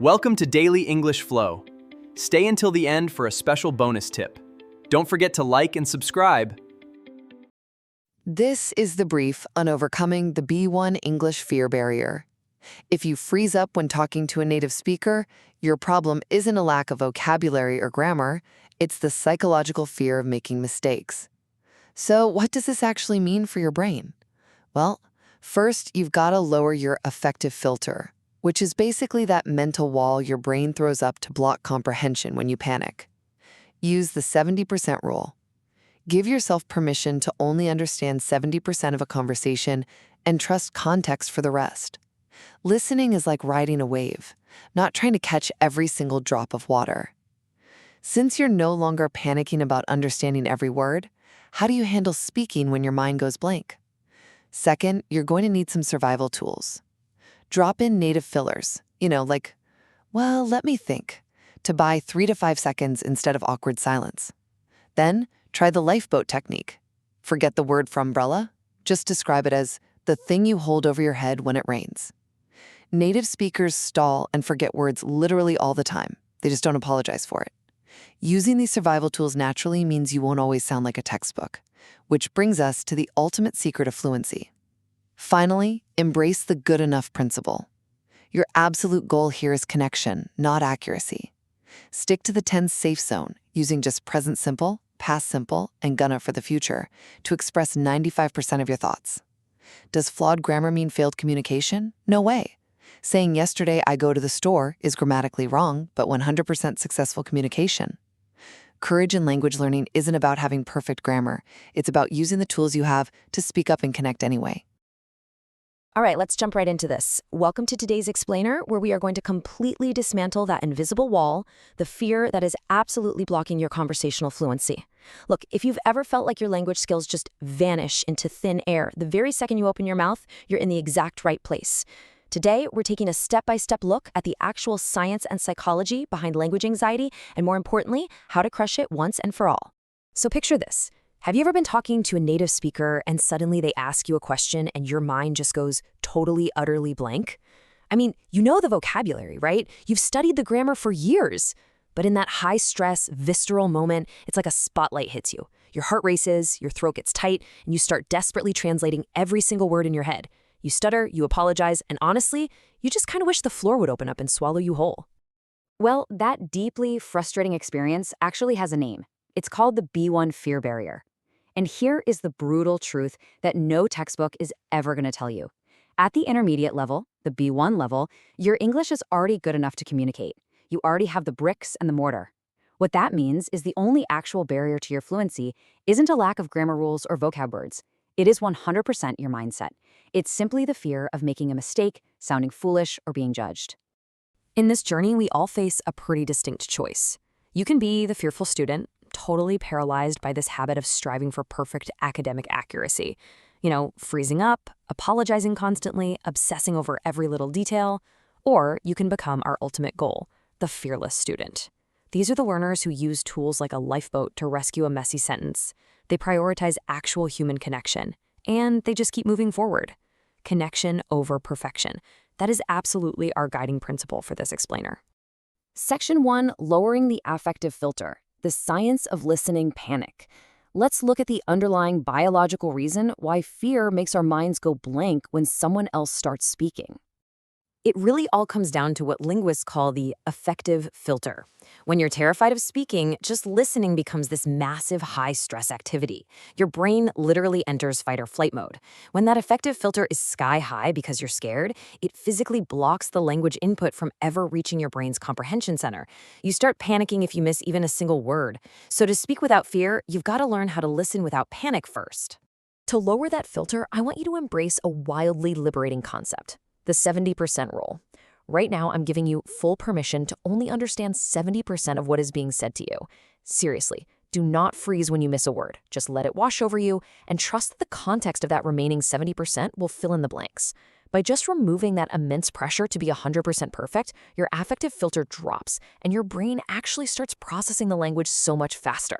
Welcome to Daily English Flow. Stay until the end for a special bonus tip. Don't forget to like and subscribe. This is the brief on overcoming the B1 English fear barrier. If you freeze up when talking to a native speaker, your problem isn't a lack of vocabulary or grammar, it's the psychological fear of making mistakes. So what does this actually mean for your brain? Well, first, you've got to lower your affective filter, which is basically that mental wall your brain throws up to block comprehension when you panic. Use the 70% rule. Give yourself permission to only understand 70% of a conversation and trust context for the rest. Listening is like riding a wave, not trying to catch every single drop of water. Since you're no longer panicking about understanding every word, how do you handle speaking when your mind goes blank? Second, you're going to need some survival tools. Drop in native fillers, like, well, let me think, to buy 3 to 5 seconds instead of awkward silence. Then, try the Lifeboat Technique. Forget the word for umbrella. Just describe it as the thing you hold over your head when it rains. Native speakers stall and forget words literally all the time. They just don't apologize for it. Using these survival tools naturally means you won't always sound like a textbook, which brings us to the ultimate secret of fluency. Finally, embrace the good enough principle. Your absolute goal here is connection, not accuracy. Stick to the tense safe zone, using just present simple, past simple, and gonna for the future to express 95% of your thoughts. Does flawed grammar mean failed communication? No way. Saying yesterday I go to the store is grammatically wrong, but 100% successful communication. Courage in language learning isn't about having perfect grammar. It's about using the tools you have to speak up and connect anyway. All right, let's jump right into this. Welcome to today's explainer, where we are going to completely dismantle that invisible wall, the fear that is absolutely blocking your conversational fluency. Look, if you've ever felt like your language skills just vanish into thin air, the very second you open your mouth, you're in the exact right place. Today, we're taking a step-by-step look at the actual science and psychology behind language anxiety, and more importantly, how to crush it once and for all. So picture this. Have you ever been talking to a native speaker and suddenly they ask you a question and your mind just goes totally, utterly blank? I mean, you know the vocabulary, right? You've studied the grammar for years. But in that high-stress, visceral moment, it's like a spotlight hits you. Your heart races, your throat gets tight, and you start desperately translating every single word in your head. You stutter, you apologize, and honestly, you just kind of wish the floor would open up and swallow you whole. Well, that deeply frustrating experience actually has a name. It's called the B1 fear barrier. And here is the brutal truth that no textbook is ever going to tell you. At the intermediate level, the B1 level, your English is already good enough to communicate. You already have the bricks and the mortar. What that means is the only actual barrier to your fluency isn't a lack of grammar rules or vocab words. It is 100% your mindset. It's simply the fear of making a mistake, sounding foolish, or being judged. In this journey, we all face a pretty distinct choice. You can be the fearful student, totally paralyzed by this habit of striving for perfect academic accuracy. Freezing up, apologizing constantly, obsessing over every little detail. Or you can become our ultimate goal, the fearless student. These are the learners who use tools like a lifeboat to rescue a messy sentence. They prioritize actual human connection, and they just keep moving forward. Connection over perfection. That is absolutely our guiding principle for this explainer. Section 1, lowering the affective filter. The science of listening panic. Let's look at the underlying biological reason why fear makes our minds go blank when someone else starts speaking. It really all comes down to what linguists call the affective filter. When you're terrified of speaking, just listening becomes this massive high-stress activity. Your brain literally enters fight or flight mode. When that affective filter is sky high because you're scared, it physically blocks the language input from ever reaching your brain's comprehension center. You start panicking if you miss even a single word. So to speak without fear, you've got to learn how to listen without panic first. To lower that filter, I want you to embrace a wildly liberating concept. The 70% rule. Right now, I'm giving you full permission to only understand 70% of what is being said to you. Seriously, do not freeze when you miss a word. Just let it wash over you and trust that the context of that remaining 70% will fill in the blanks. By just removing that immense pressure to be 100% perfect, your affective filter drops and your brain actually starts processing the language so much faster.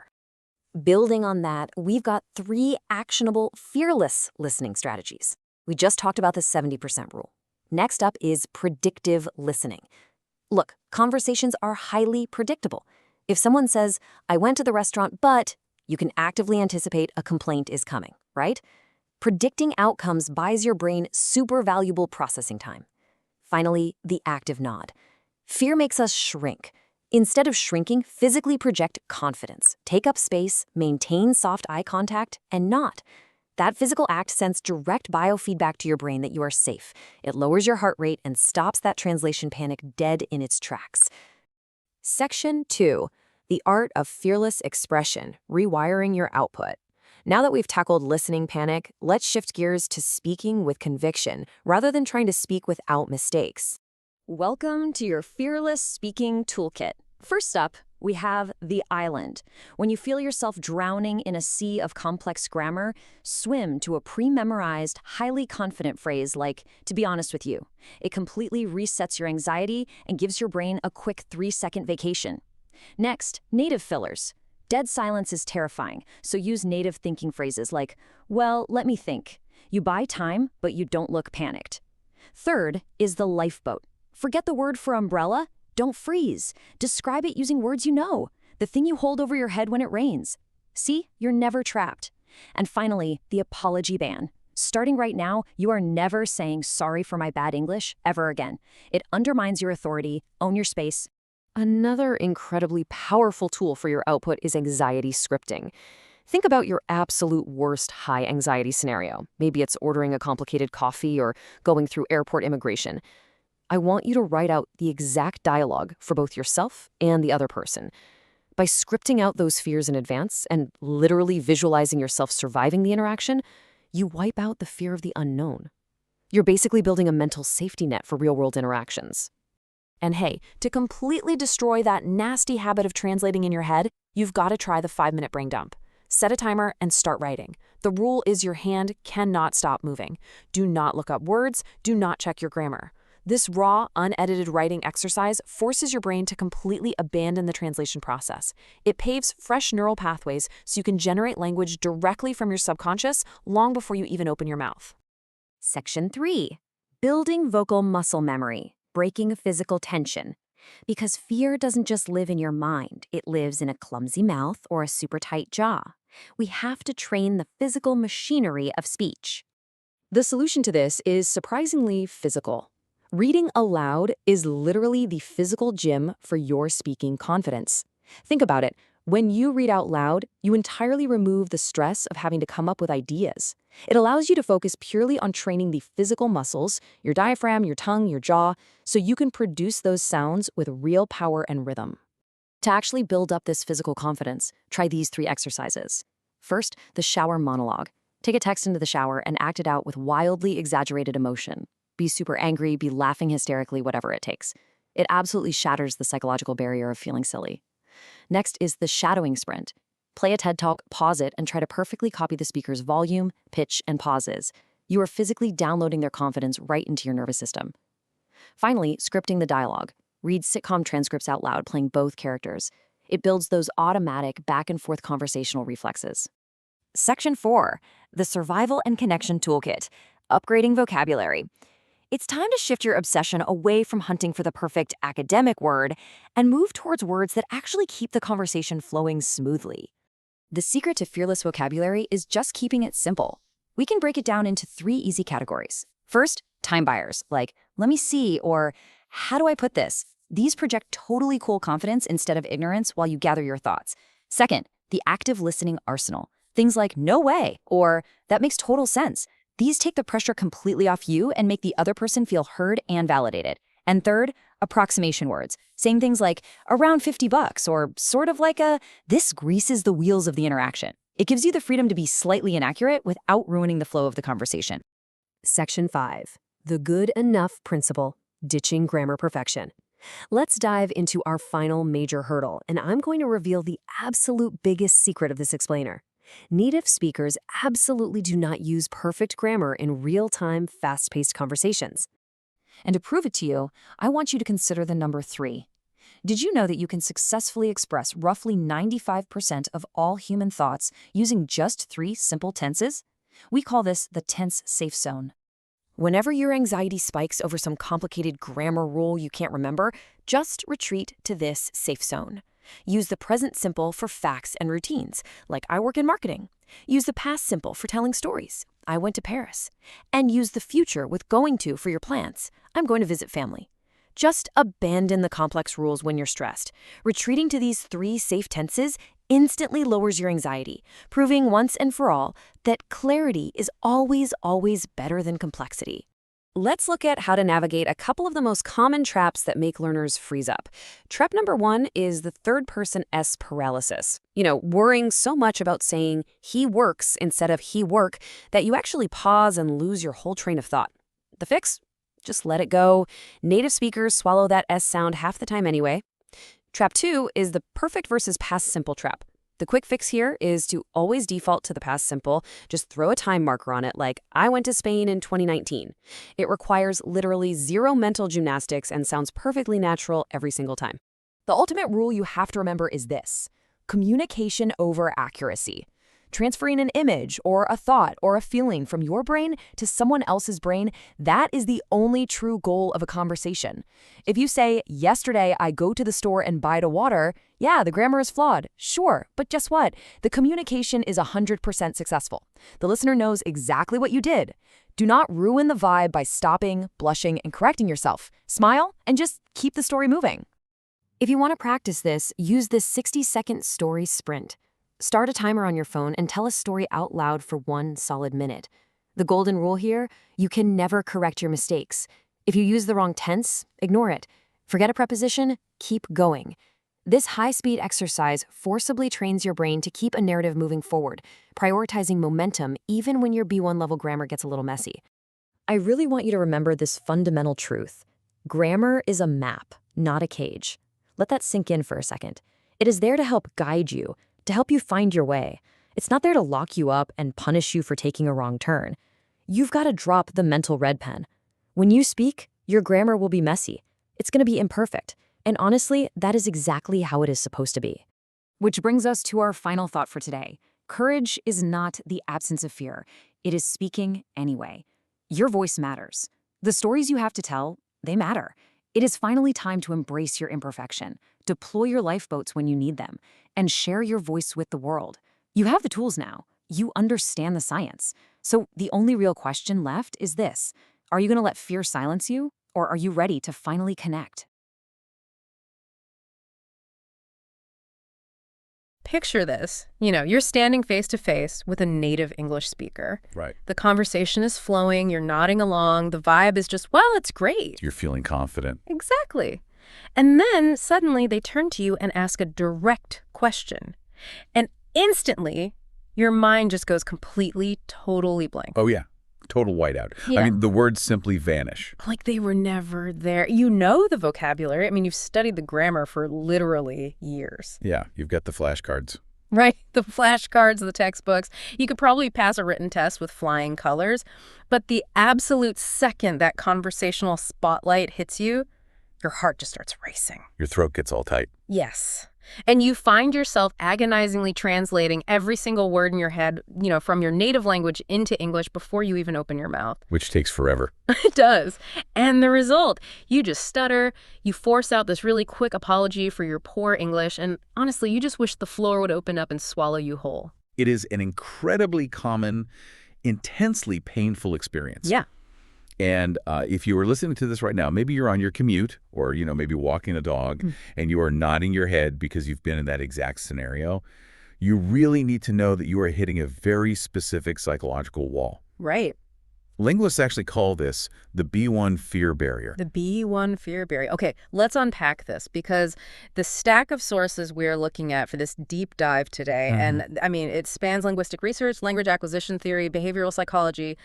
Building on that, we've got 3 actionable, fearless listening strategies. We just talked about the 70% rule. Next up is predictive listening. Look, conversations are highly predictable. If someone says, "I went to the restaurant, but," you can actively anticipate a complaint is coming, right? Predicting outcomes buys your brain super valuable processing time. Finally, the active nod. Fear makes us shrink. Instead of shrinking, physically project confidence, take up space, maintain soft eye contact, and nod. That physical act sends direct biofeedback to your brain that you are safe. It lowers your heart rate and stops that translation panic dead in its tracks. Section 2. The art of fearless expression, rewiring your output. Now that we've tackled listening panic, let's shift gears to speaking with conviction rather than trying to speak without mistakes. Welcome to your Fearless Speaking Toolkit. First up, we have the island. When you feel yourself drowning in a sea of complex grammar, swim to a pre-memorized, highly confident phrase like, "to be honest with you." It completely resets your anxiety and gives your brain a quick 3-second vacation. Next, native fillers. Dead silence is terrifying, so use native thinking phrases like, "well, let me think." You buy time, but you don't look panicked. Third is the lifeboat. Forget the word for umbrella. Don't freeze. Describe it using words you know, the thing you hold over your head when it rains. See, you're never trapped. And finally, the apology ban. Starting right now, you are never saying "sorry for my bad English" ever again. It undermines your authority. Own your space. Another incredibly powerful tool for your output is anxiety scripting. Think about your absolute worst high anxiety scenario. Maybe it's ordering a complicated coffee or going through airport immigration. I want you to write out the exact dialogue for both yourself and the other person. By scripting out those fears in advance and literally visualizing yourself surviving the interaction, you wipe out the fear of the unknown. You're basically building a mental safety net for real-world interactions. And hey, to completely destroy that nasty habit of translating in your head, you've got to try the 5-minute brain dump. Set a timer and start writing. The rule is your hand cannot stop moving. Do not look up words. Do not check your grammar. This raw, unedited writing exercise forces your brain to completely abandon the translation process. It paves fresh neural pathways so you can generate language directly from your subconscious long before you even open your mouth. Section 3. Building vocal muscle memory, breaking physical tension. Because fear doesn't just live in your mind, it lives in a clumsy mouth or a super tight jaw. We have to train the physical machinery of speech. The solution to this is surprisingly physical. Reading aloud is literally the physical gym for your speaking confidence. Think about it. When you read out loud, you entirely remove the stress of having to come up with ideas. It allows you to focus purely on training the physical muscles, your diaphragm, your tongue, your jaw, so you can produce those sounds with real power and rhythm. To actually build up this physical confidence, try these 3 exercises. First, the shower monologue. Take a text into the shower and act it out with wildly exaggerated emotion. Be super angry, be laughing hysterically, whatever it takes. It absolutely shatters the psychological barrier of feeling silly. Next is the shadowing sprint. Play a TED Talk, pause it, and try to perfectly copy the speaker's volume, pitch, and pauses. You are physically downloading their confidence right into your nervous system. Finally, scripting the dialogue. Read sitcom transcripts out loud, playing both characters. It builds those automatic back-and-forth conversational reflexes. Section 4. The Survival and Connection Toolkit, upgrading vocabulary. It's time to shift your obsession away from hunting for the perfect academic word and move towards words that actually keep the conversation flowing smoothly. The secret to fearless vocabulary is just keeping it simple. We can break it down into 3 easy categories. First, time buyers, like, "let me see," or "how do I put this?" These project totally cool confidence instead of ignorance while you gather your thoughts. Second, the active listening arsenal. Things like "no way," or "that makes total sense." These take the pressure completely off you and make the other person feel heard and validated. And third, approximation words, saying things like "around $50" or sort of like "this greases the wheels of the interaction." It gives you the freedom to be slightly inaccurate without ruining the flow of the conversation. Section 5. The good enough principle, ditching grammar perfection. Let's dive into our final major hurdle, and I'm going to reveal the absolute biggest secret of this explainer. Native speakers absolutely do not use perfect grammar in real-time, fast-paced conversations. And to prove it to you, I want you to consider the number 3. Did you know that you can successfully express roughly 95% of all human thoughts using just 3 simple tenses? We call this the tense safe zone. Whenever your anxiety spikes over some complicated grammar rule you can't remember, just retreat to this safe zone. Use the present simple for facts and routines, like I work in marketing. Use the past simple for telling stories. I went to Paris. And use the future with going to for your plans. I'm going to visit family. Just abandon the complex rules when you're stressed. Retreating to these 3 safe tenses instantly lowers your anxiety, proving once and for all that clarity is always, always better than complexity. Let's look at how to navigate a couple of the most common traps that make learners freeze up. Trap number 1 is the third-person S paralysis. Worrying so much about saying he works instead of he work that you actually pause and lose your whole train of thought. The fix? Just let it go. Native speakers swallow that S sound half the time anyway. Trap 2 is the perfect versus past simple trap. The quick fix here is to always default to the past simple. Just throw a time marker on it, like I went to Spain in 2019. It requires literally 0 mental gymnastics and sounds perfectly natural every single time. The ultimate rule you have to remember is this: communication over accuracy. Transferring an image or a thought or a feeling from your brain to someone else's brain, that is the only true goal of a conversation. If you say, yesterday I go to the store and buy the water, yeah, the grammar is flawed, sure, but guess what? The communication is 100% successful. The listener knows exactly what you did. Do not ruin the vibe by stopping, blushing, and correcting yourself. Smile and just keep the story moving. If you want to practice this, use this 60-second story sprint. Start a timer on your phone and tell a story out loud for 1 solid minute. The golden rule here: you can never correct your mistakes. If you use the wrong tense, ignore it. Forget a preposition, keep going. This high-speed exercise forcibly trains your brain to keep a narrative moving forward, prioritizing momentum even when your B1 level grammar gets a little messy. I really want you to remember this fundamental truth. Grammar is a map, not a cage. Let that sink in for a second. It is there to help guide you, to help you find your way. It's not there to lock you up and punish you for taking a wrong turn. You've got to drop the mental red pen. When you speak, your grammar will be messy. It's going to be imperfect. And honestly, that is exactly how it is supposed to be. Which brings us to our final thought for today. Courage is not the absence of fear. It is speaking anyway. Your voice matters. The stories you have to tell, they matter. It is finally time to embrace your imperfection, deploy your lifeboats when you need them, and share your voice with the world. You have the tools now. You understand the science. So the only real question left is this: are you going to let fear silence you, or are you ready to finally connect? Picture this. You're standing face to face with a native English speaker. Right. The conversation is flowing, you're nodding along, the vibe is just, well, it's great. You're feeling confident. Exactly. And then suddenly they turn to you and ask a direct question. And instantly, your mind just goes completely, totally blank. Oh, yeah. Total whiteout. Yeah. I mean, the words simply vanish. Like they were never there. You know the vocabulary. I mean, you've studied the grammar for literally years. Yeah, you've got the flashcards. Right? The flashcards, the textbooks. You could probably pass a written test with flying colors. But the absolute second that conversational spotlight hits you, your heart just starts racing. Your throat gets all tight. Yes. And you find yourself agonizingly translating every single word in your head, from your native language into English before you even open your mouth. Which takes forever. It does. And the result, you just stutter, you force out this really quick apology for your poor English, and honestly, you just wish the floor would open up and swallow you whole. It is an incredibly common, intensely painful experience. Yeah. And if you were listening to this right now, maybe you're on your commute or, maybe walking a dog and you are nodding your head because you've been in that exact scenario, you really need to know that you are hitting a very specific psychological wall. Right. Linguists actually call this the B1 fear barrier. The B1 fear barrier. Okay, let's unpack this because the stack of sources we're looking at for this deep dive today, and I mean, it spans linguistic research, language acquisition theory, behavioral psychology.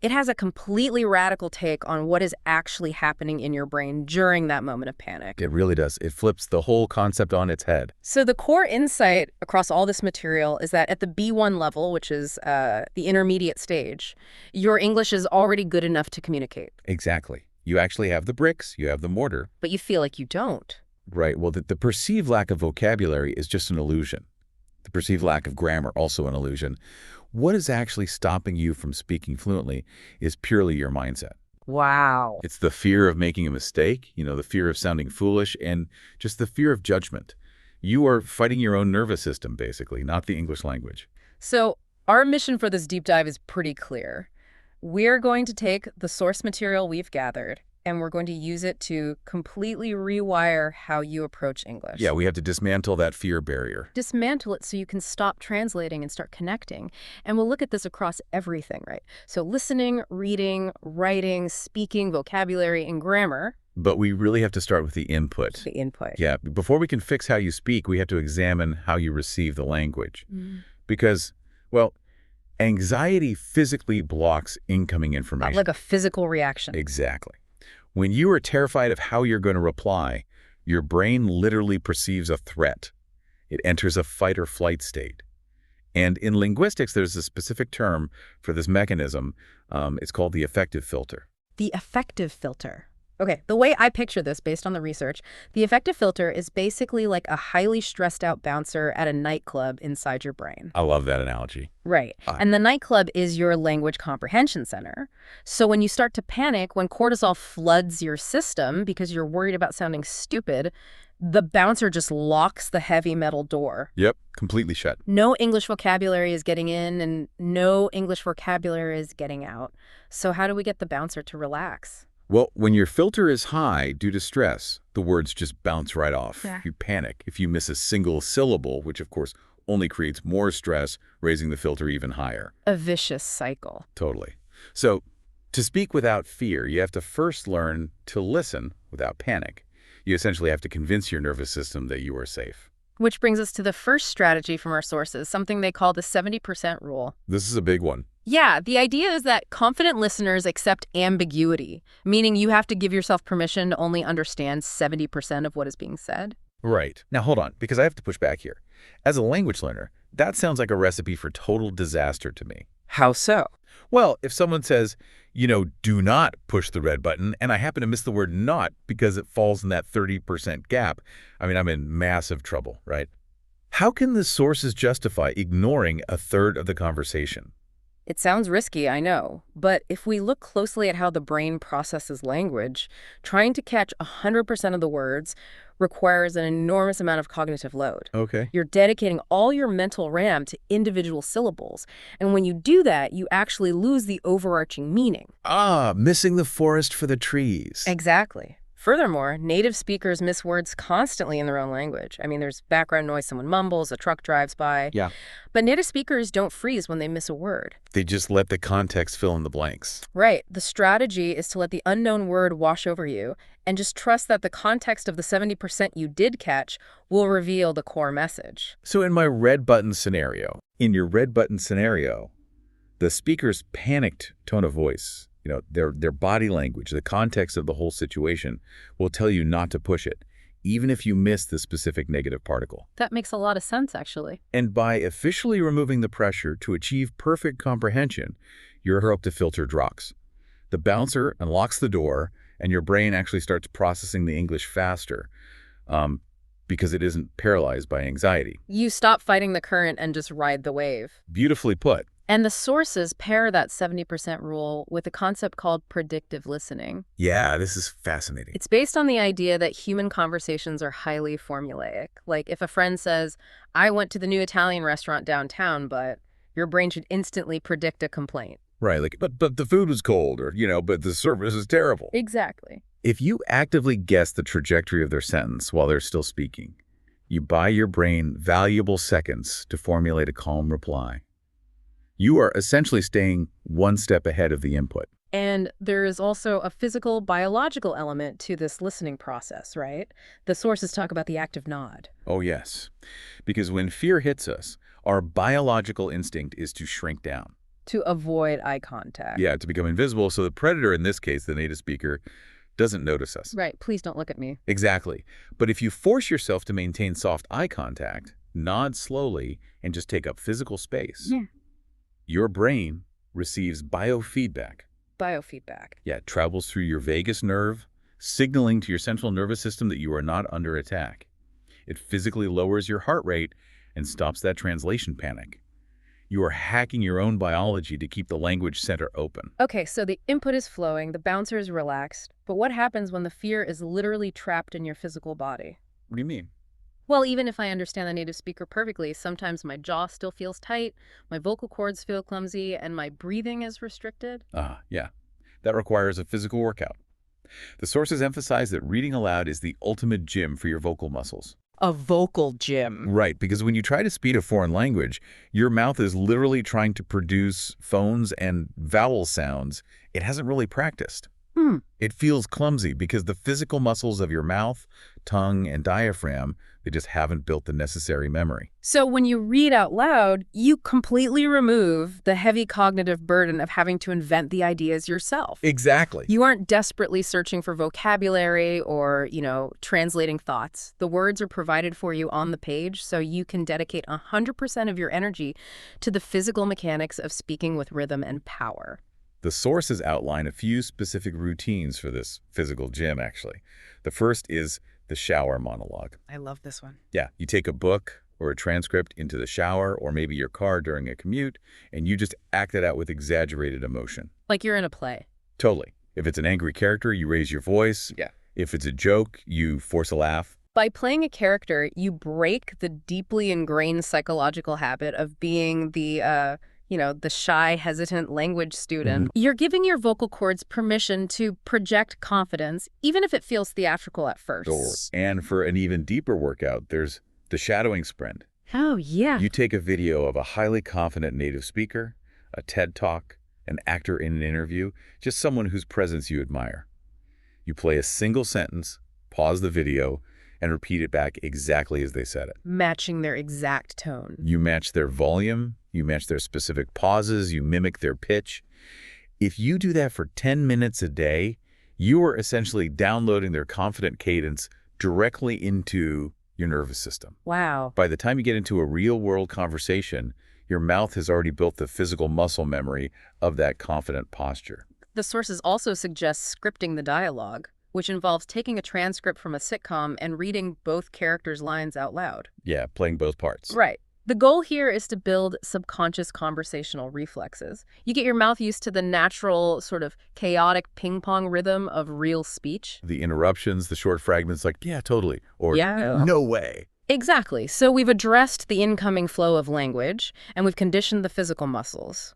It has a completely radical take on what is actually happening in your brain during that moment of panic. It really does. It flips the whole concept on its head. So the core insight across all this material is that at the B1 level, which is the intermediate stage, your English is already good enough to communicate. Exactly. You actually have the bricks, you have the mortar. But you feel like you don't. Right. Well, the perceived lack of vocabulary is just an illusion. The perceived lack of grammar, also an illusion. What is actually stopping you from speaking fluently is purely your mindset. Wow. It's the fear of making a mistake, the fear of sounding foolish, and just the fear of judgment. You are fighting your own nervous system, basically, not the English language. So our mission for this deep dive is pretty clear. We're going to take the source material we've gathered, and we're going to use it to completely rewire how you approach English. Yeah, we have to dismantle that fear barrier. Dismantle it so you can stop translating and start connecting. And we'll look at this across everything, right? So listening, reading, writing, speaking, vocabulary, and grammar. But we really have to start with the input. The input. Yeah, before we can fix how you speak, we have to examine how you receive the language. Because, well, anxiety physically blocks incoming information. Like a physical reaction. Exactly. When you are terrified of how you're going to reply, your brain literally perceives a threat. It enters a fight or flight state. And in linguistics, there's a specific term for this mechanism. It's called the affective filter. The affective filter. Okay, the way I picture this based on the research, the affective filter is basically like a highly stressed out bouncer at a nightclub inside your brain. I love that analogy. Right. And the nightclub is your language comprehension center. So when you start to panic, when cortisol floods your system because you're worried about sounding stupid, the bouncer just locks the heavy metal door. Yep, completely shut. No English vocabulary is getting in and no English vocabulary is getting out. So how do we get the bouncer to relax? Well, when your filter is high due to stress, the words just bounce right off. Yeah. You panic if you miss a single syllable, which of course only creates more stress, raising the filter even higher. A vicious cycle. Totally. So to speak without fear, you have to first learn to listen without panic. You essentially have to convince your nervous system that you are safe. Which brings us to the first strategy from our sources, something they call the 70% rule. This is a big one. Yeah, the idea is that confident listeners accept ambiguity, meaning you have to give yourself permission to only understand 70% of what is being said. Right. Now, hold on, because I have to push back here. As a language learner, that sounds like a recipe for total disaster to me. How so? Well, if someone says, do not push the red button, and I happen to miss the word not because it falls in that 30% gap, I'm in massive trouble, right? How can the sources justify ignoring a third of the conversation? It sounds risky, I know, but if we look closely at how the brain processes language, trying to catch 100% of the words requires an enormous amount of cognitive load. Okay. You're dedicating all your mental RAM to individual syllables, and when you do that, you actually lose the overarching meaning. Missing the forest for the trees. Exactly. Furthermore, native speakers miss words constantly in their own language. There's background noise, someone mumbles, a truck drives by. Yeah. But native speakers don't freeze when they miss a word. They just let the context fill in the blanks. Right. The strategy is to let the unknown word wash over you and just trust that the context of the 70% you did catch will reveal the core message. So in your red button scenario, the speaker's panicked tone of voice, their body language, the context of the whole situation will tell you not to push it, even if you miss the specific negative particle. That makes a lot of sense, actually. And by officially removing the pressure to achieve perfect comprehension, your affective filter drops. The bouncer unlocks the door, and your brain actually starts processing the English faster because it isn't paralyzed by anxiety. You stop fighting the current and just ride the wave. Beautifully put. And the sources pair that 70% rule with a concept called predictive listening. Yeah, this is fascinating. It's based on the idea that human conversations are highly formulaic. Like if a friend says, I went to the new Italian restaurant downtown, but your brain should instantly predict a complaint. Right, but the food was cold, or, but the service is terrible. Exactly. If you actively guess the trajectory of their sentence while they're still speaking, you buy your brain valuable seconds to formulate a calm reply. You are essentially staying one step ahead of the input. And there is also a physical, biological element to this listening process, right? The sources talk about the active nod. Oh, yes. Because when fear hits us, our biological instinct is to shrink down. To avoid eye contact. Yeah, to become invisible, so the predator, in this case, the native speaker, doesn't notice us. Right, please don't look at me. Exactly. But if you force yourself to maintain soft eye contact, nod slowly, and just take up physical space, your brain receives biofeedback. Biofeedback. Yeah, it travels through your vagus nerve, signaling to your central nervous system that you are not under attack. It physically lowers your heart rate and stops that translation panic. You are hacking your own biology to keep the language center open. Okay, so the input is flowing, the bouncer is relaxed, but what happens when the fear is literally trapped in your physical body? What do you mean? Well, even if I understand the native speaker perfectly, sometimes my jaw still feels tight, my vocal cords feel clumsy, and my breathing is restricted. Yeah. That requires a physical workout. The sources emphasize that reading aloud is the ultimate gym for your vocal muscles. A vocal gym. Right, because when you try to speak a foreign language, your mouth is literally trying to produce phones and vowel sounds it hasn't really practiced. It feels clumsy because the physical muscles of your mouth, tongue, and diaphragm, they just haven't built the necessary memory. So when you read out loud, you completely remove the heavy cognitive burden of having to invent the ideas yourself. Exactly. You aren't desperately searching for vocabulary or, translating thoughts. The words are provided for you on the page, so you can dedicate 100% of your energy to the physical mechanics of speaking with rhythm and power. The sources outline a few specific routines for this physical gym, actually. The first is the shower monologue. I love this one. Yeah, you take a book or a transcript into the shower or maybe your car during a commute, and you just act it out with exaggerated emotion. Like you're in a play. Totally. If it's an angry character, you raise your voice. Yeah. If it's a joke, you force a laugh. By playing a character, you break the deeply ingrained psychological habit of being the shy, hesitant language student. You're giving your vocal cords permission to project confidence, even if it feels theatrical at first. And for an even deeper workout, there's the shadowing sprint. Oh, yeah. You take a video of a highly confident native speaker, a TED Talk, an actor in an interview, just someone whose presence you admire. You play a single sentence, pause the video, and repeat it back exactly as they said it. Matching their exact tone. You match their volume, you match their specific pauses, you mimic their pitch. If you do that for 10 minutes a day, you are essentially downloading their confident cadence directly into your nervous system. Wow. By the time you get into a real-world conversation, your mouth has already built the physical muscle memory of that confident posture. The sources also suggest scripting the dialogue, which involves taking a transcript from a sitcom and reading both characters' lines out loud. Yeah, playing both parts. Right. The goal here is to build subconscious conversational reflexes. You get your mouth used to the natural, sort of chaotic ping-pong rhythm of real speech. The interruptions, the short fragments like, yeah, totally, or yeah, no way. Exactly. So we've addressed the incoming flow of language, and we've conditioned the physical muscles.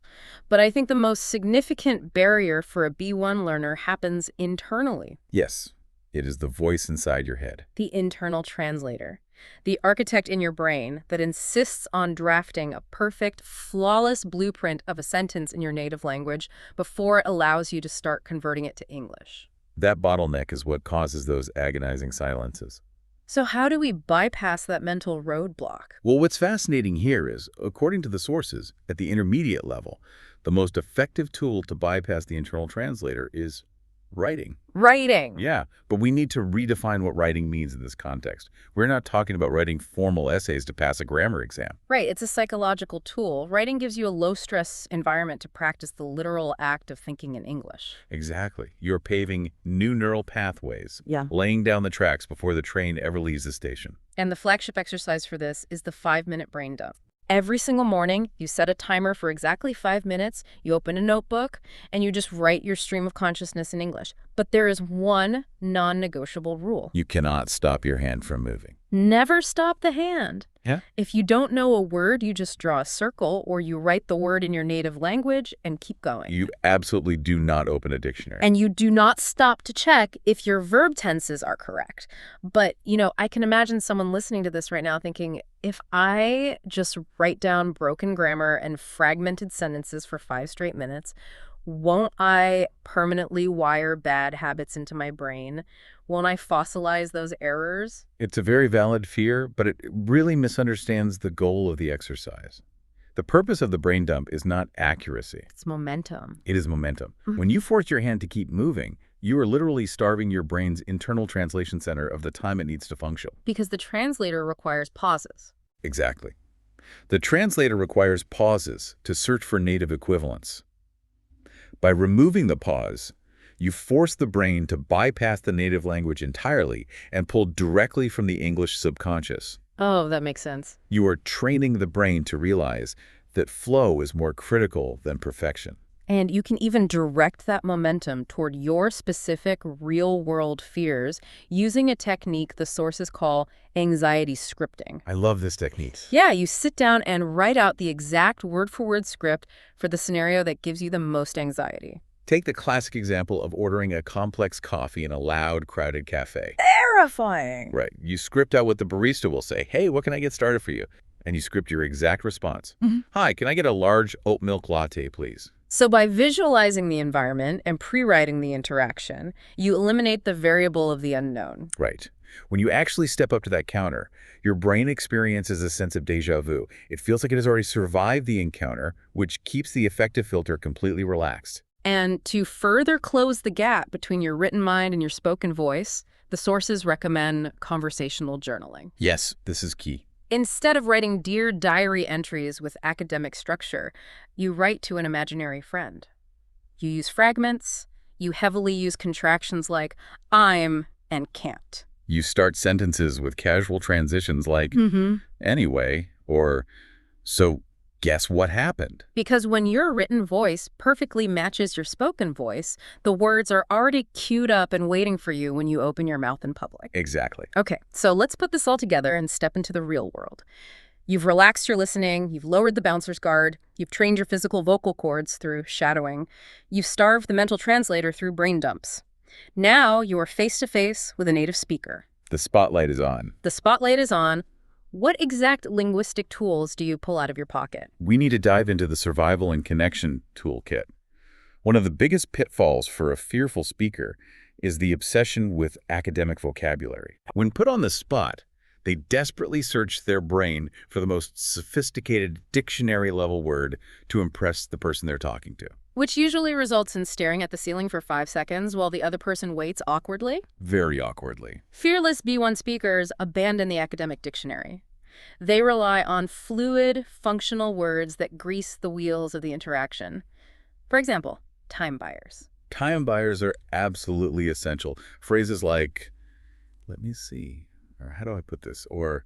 But I think the most significant barrier for a B1 learner happens internally. Yes, it is the voice inside your head. The internal translator. The architect in your brain that insists on drafting a perfect, flawless blueprint of a sentence in your native language before it allows you to start converting it to English. That bottleneck is what causes those agonizing silences. So how do we bypass that mental roadblock? Well, what's fascinating here is, according to the sources, at the intermediate level, the most effective tool to bypass the internal translator is writing. Writing. Yeah, but we need to redefine what writing means in this context. We're not talking about writing formal essays to pass a grammar exam. Right, it's a psychological tool. Writing gives you a low-stress environment to practice the literal act of thinking in English. Exactly. You're paving new neural pathways, Yeah. laying down the tracks before the train ever leaves the station. And the flagship exercise for this is the 5-minute brain dump. Every single morning, you set a timer for exactly 5 minutes, you open a notebook, and you just write your stream of consciousness in English. But there is one non-negotiable rule. You cannot stop your hand from moving. Never stop the hand. Yeah. If you don't know a word, you just draw a circle or you write the word in your native language and keep going. You absolutely do not open a dictionary. And you do not stop to check if your verb tenses are correct. But, I can imagine someone listening to this right now thinking, if I just write down broken grammar and fragmented sentences for 5 straight minutes, won't I permanently wire bad habits into my brain? Won't I fossilize those errors? It's a very valid fear, but it really misunderstands the goal of the exercise. The purpose of the brain dump is not accuracy. It's momentum. It is momentum. When you force your hand to keep moving, you are literally starving your brain's internal translation center of the time it needs to function. Because the translator requires pauses. Exactly. The translator requires pauses to search for native equivalents. By removing the pause, you force the brain to bypass the native language entirely and pull directly from the English subconscious. Oh, that makes sense. You are training the brain to realize that flow is more critical than perfection. And you can even direct that momentum toward your specific real-world fears using a technique the sources call anxiety scripting. I love this technique. Yeah, you sit down and write out the exact word-for-word script for the scenario that gives you the most anxiety. Take the classic example of ordering a complex coffee in a loud, crowded cafe. Terrifying! Right. You script out what the barista will say. Hey, what can I get started for you? And you script your exact response. Hi, can I get a large oat milk latte, please? So by visualizing the environment and pre-writing the interaction, you eliminate the variable of the unknown. Right. When you actually step up to that counter, your brain experiences a sense of déjà vu. It feels like it has already survived the encounter, which keeps the affective filter completely relaxed. And to further close the gap between your written mind and your spoken voice, the sources recommend conversational journaling. Yes, this is key. Instead of writing Dear Diary entries with academic structure, you write to an imaginary friend. You use fragments. You heavily use contractions like I'm and can't. You start sentences with casual transitions like, anyway, or so guess what happened? Because when your written voice perfectly matches your spoken voice, the words are already queued up and waiting for you when you open your mouth in public. Exactly. Okay, so let's put this all together and step into the real world. You've relaxed your listening, you've lowered the bouncer's guard, you've trained your physical vocal cords through shadowing, you've starved the mental translator through brain dumps. Now you are face-to-face with a native speaker. The spotlight is on. The spotlight is on. What exact linguistic tools do you pull out of your pocket? We need to dive into the survival and connection toolkit. One of the biggest pitfalls for a fearful speaker is the obsession with academic vocabulary. When put on the spot, they desperately search their brain for the most sophisticated dictionary-level word to impress the person they're talking to. Which usually results in staring at the ceiling for 5 seconds while the other person waits awkwardly. Very awkwardly. Fearless B1 speakers abandon the academic dictionary. They rely on fluid, functional words that grease the wheels of the interaction. For example, time buyers. Time buyers are absolutely essential. Phrases like, let me see, or how do I put this, or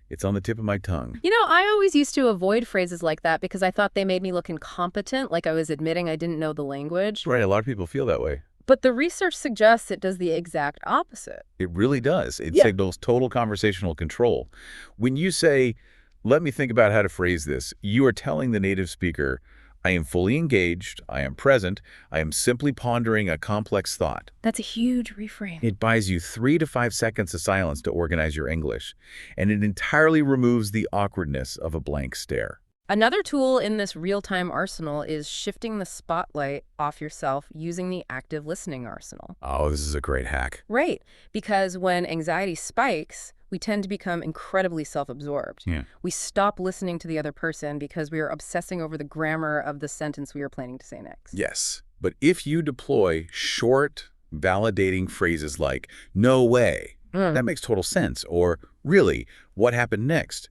it's on the tip of my tongue. You know, I always used to avoid phrases like that because I thought they made me look incompetent, like I was admitting I didn't know the language. Right, a lot of people feel that way. But the research suggests it does the exact opposite. It really does. It signals total conversational control. When you say, let me think about how to phrase this, you are telling the native speaker, I am fully engaged, I am present, I am simply pondering a complex thought. That's a huge reframe. It buys you 3 to 5 seconds of silence to organize your English, and it entirely removes the awkwardness of a blank stare. Another tool in this real-time arsenal is shifting the spotlight off yourself using the active listening arsenal. Oh, this is a great hack. Right, because when anxiety spikes, we tend to become incredibly self-absorbed. Yeah. We stop listening to the other person because we are obsessing over the grammar of the sentence we are planning to say next. Yes, but if you deploy short, validating phrases like, no way, that makes total sense, or really, what happened next?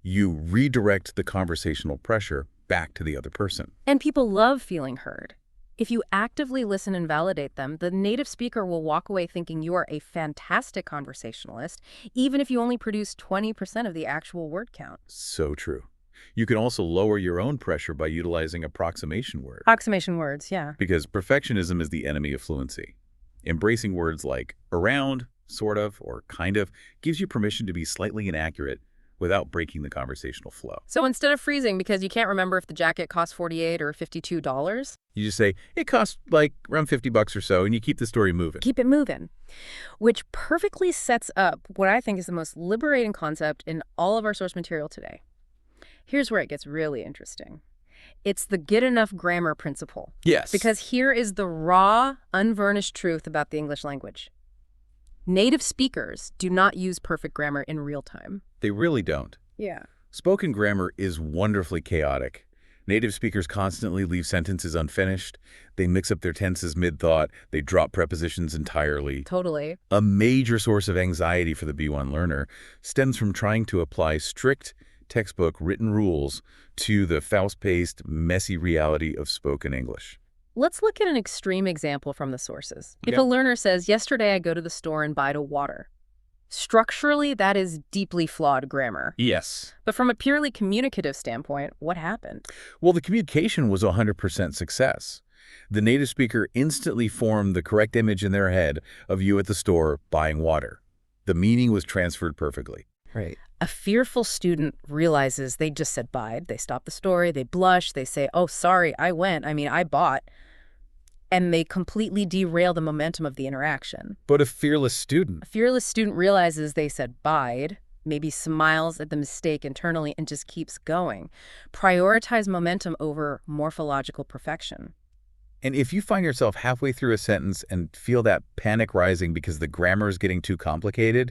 You redirect the conversational pressure back to the other person. And people love feeling heard. If you actively listen and validate them, the native speaker will walk away thinking you are a fantastic conversationalist, even if you only produce 20% of the actual word count. So true. You can also lower your own pressure by utilizing approximation words. Approximation words, yeah. Because perfectionism is the enemy of fluency. Embracing words like around, sort of, or kind of gives you permission to be slightly inaccurate without breaking the conversational flow. So instead of freezing because you can't remember if the jacket cost $48 or $52, you just say, it costs like around $50 or so, and you keep the story moving. keep it moving. Which perfectly sets up what I think is the most liberating concept in all of our source material today. Here's where it gets really interesting. It's the get enough grammar principle. Yes. Because here is the raw, unvarnished truth about the English language. Native speakers do not use perfect grammar in real time. They really don't. Yeah. Spoken grammar is wonderfully chaotic. Native speakers constantly leave sentences unfinished. They mix up their tenses mid-thought. They drop prepositions entirely. Totally. A major source of anxiety for the B1 learner stems from trying to apply strict textbook written rules to the fast-paced, messy reality of spoken English. Let's look at an extreme example from the sources. If Yeah. a learner says, yesterday I go to the store and buy a water. Structurally, that is deeply flawed grammar. Yes. But from a purely communicative standpoint, what happened? Well, the communication was 100% success. The native speaker instantly formed the correct image in their head of you at the store buying water. The meaning was transferred perfectly. Right. A fearful student realizes they just said buyed. They stop the story, they blush, they say, oh, sorry, I bought. And they completely derail the momentum of the interaction. But a fearless student. A fearless student realizes they said buyed, maybe smiles at the mistake internally and just keeps going. Prioritize momentum over morphological perfection. And if you find yourself halfway through a sentence and feel that panic rising because the grammar is getting too complicated,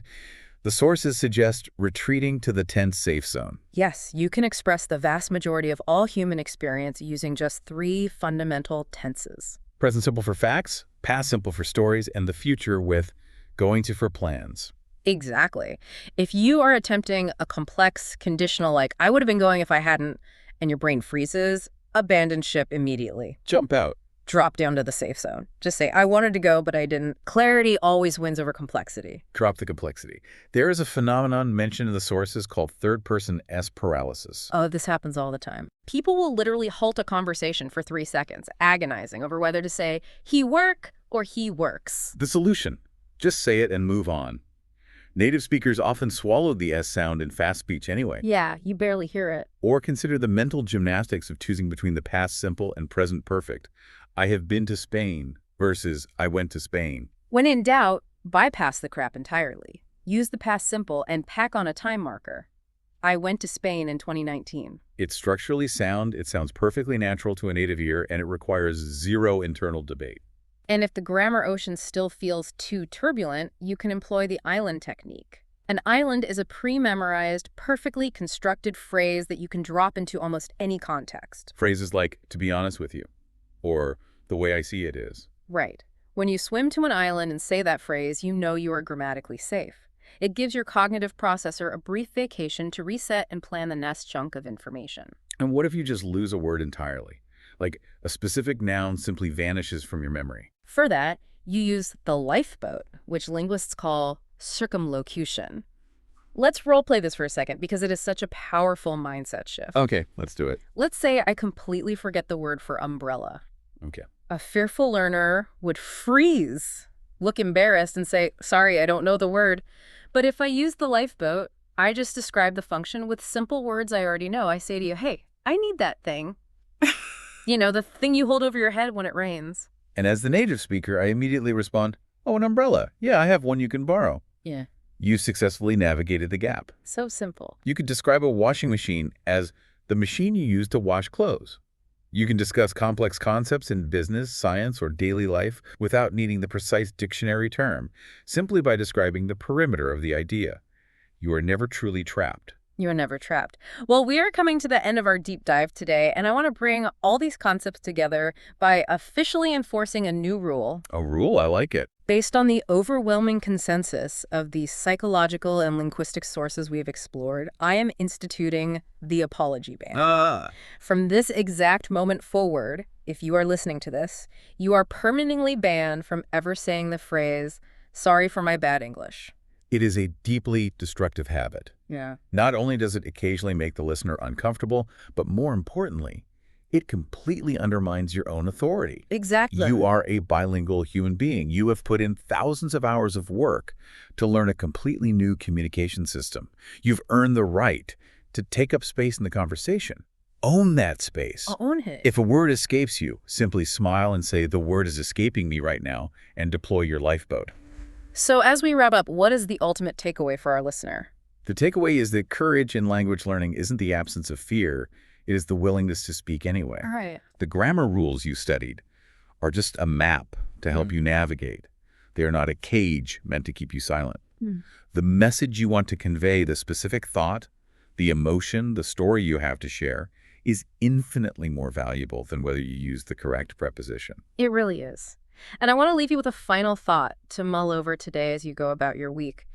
the sources suggest retreating to the tense safe zone. Yes, you can express the vast majority of all human experience using just 3 fundamental tenses. Present simple for facts, past simple for stories, and the future with going to for plans. Exactly. If you are attempting a complex conditional like, I would have been going if I hadn't, and your brain freezes, abandon ship immediately. Jump out. Drop down to the safe zone. Just say, I wanted to go, but I didn't. Clarity always wins over complexity. Drop the complexity. There is a phenomenon mentioned in the sources called third-person S paralysis. Oh, this happens all the time. People will literally halt a conversation for 3 seconds, agonizing over whether to say, he work or he works. The solution: just say it and move on. Native speakers often swallow the S sound in fast speech anyway. Yeah, you barely hear it. Or consider the mental gymnastics of choosing between the past simple and present perfect. I have been to Spain versus I went to Spain. When in doubt, bypass the crap entirely. Use the past simple and pack on a time marker. I went to Spain in 2019. It's structurally sound, it sounds perfectly natural to a native ear, and it requires zero internal debate. And if the grammar ocean still feels too turbulent, you can employ the island technique. An island is a pre-memorized, perfectly constructed phrase that you can drop into almost any context. Phrases like, to be honest with you, or the way I see it is. Right. When you swim to an island and say that phrase, you know you are grammatically safe. It gives your cognitive processor a brief vacation to reset and plan the next chunk of information. And what if you just lose a word entirely? Like a specific noun simply vanishes from your memory. For that, you use the lifeboat, which linguists call circumlocution. Let's role-play this for a second because it is such a powerful mindset shift. Okay, let's do it. Let's say I completely forget the word for umbrella. Okay. A fearful learner would freeze, look embarrassed, and say, sorry, I don't know the word. But if I use the lifeboat, I just describe the function with simple words I already know. I say to you, hey, I need that thing. You know, the thing you hold over your head when it rains. And as the native speaker, I immediately respond, oh, an umbrella. Yeah, I have one you can borrow. Yeah. You successfully navigated the gap. So simple. You could describe a washing machine as the machine you use to wash clothes. You can discuss complex concepts in business, science, or daily life without needing the precise dictionary term, simply by describing the perimeter of the idea. You are never truly trapped. You're never trapped. Well, we are coming to the end of our deep dive today, and I want to bring all these concepts together by officially enforcing a new rule. A rule? I like it. Based on the overwhelming consensus of the psychological and linguistic sources we have explored, I am instituting the apology ban. From this exact moment forward, if you are listening to this, you are permanently banned from ever saying the phrase, sorry for my bad English. It is a deeply destructive habit. Yeah. Not only does it occasionally make the listener uncomfortable, but more importantly, it completely undermines your own authority. Exactly. You are a bilingual human being. You have put in thousands of hours of work to learn a completely new communication system. You've earned the right to take up space in the conversation. Own that space. I'll own it. If a word escapes you, simply smile and say, the word is escaping me right now, and deploy your lifeboat. So as we wrap up, what is the ultimate takeaway for our listener? The takeaway is that courage in language learning isn't the absence of fear. It is the willingness to speak anyway. All right. The grammar rules you studied are just a map to help you navigate. They are not a cage meant to keep you silent. The message you want to convey, the specific thought, the emotion, the story you have to share, is infinitely more valuable than whether you use the correct preposition. It really is. And I want to leave you with a final thought to mull over today as you go about your week.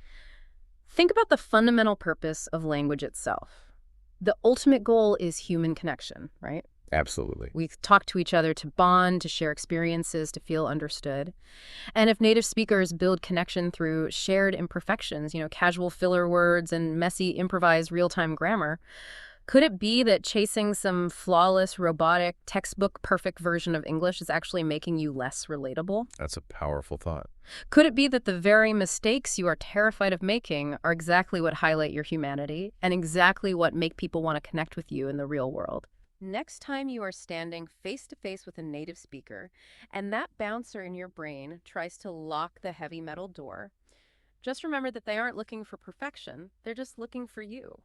Think about the fundamental purpose of language itself. The ultimate goal is human connection, right? Absolutely. We talk to each other to bond, to share experiences, to feel understood. And if native speakers build connection through shared imperfections, casual filler words and messy improvised real-time grammar, could it be that chasing some flawless, robotic, textbook-perfect version of English is actually making you less relatable? That's a powerful thought. Could it be that the very mistakes you are terrified of making are exactly what highlight your humanity and exactly what make people want to connect with you in the real world? Next time you are standing face-to-face with a native speaker and that bouncer in your brain tries to lock the heavy metal door, just remember that they aren't looking for perfection, they're just looking for you.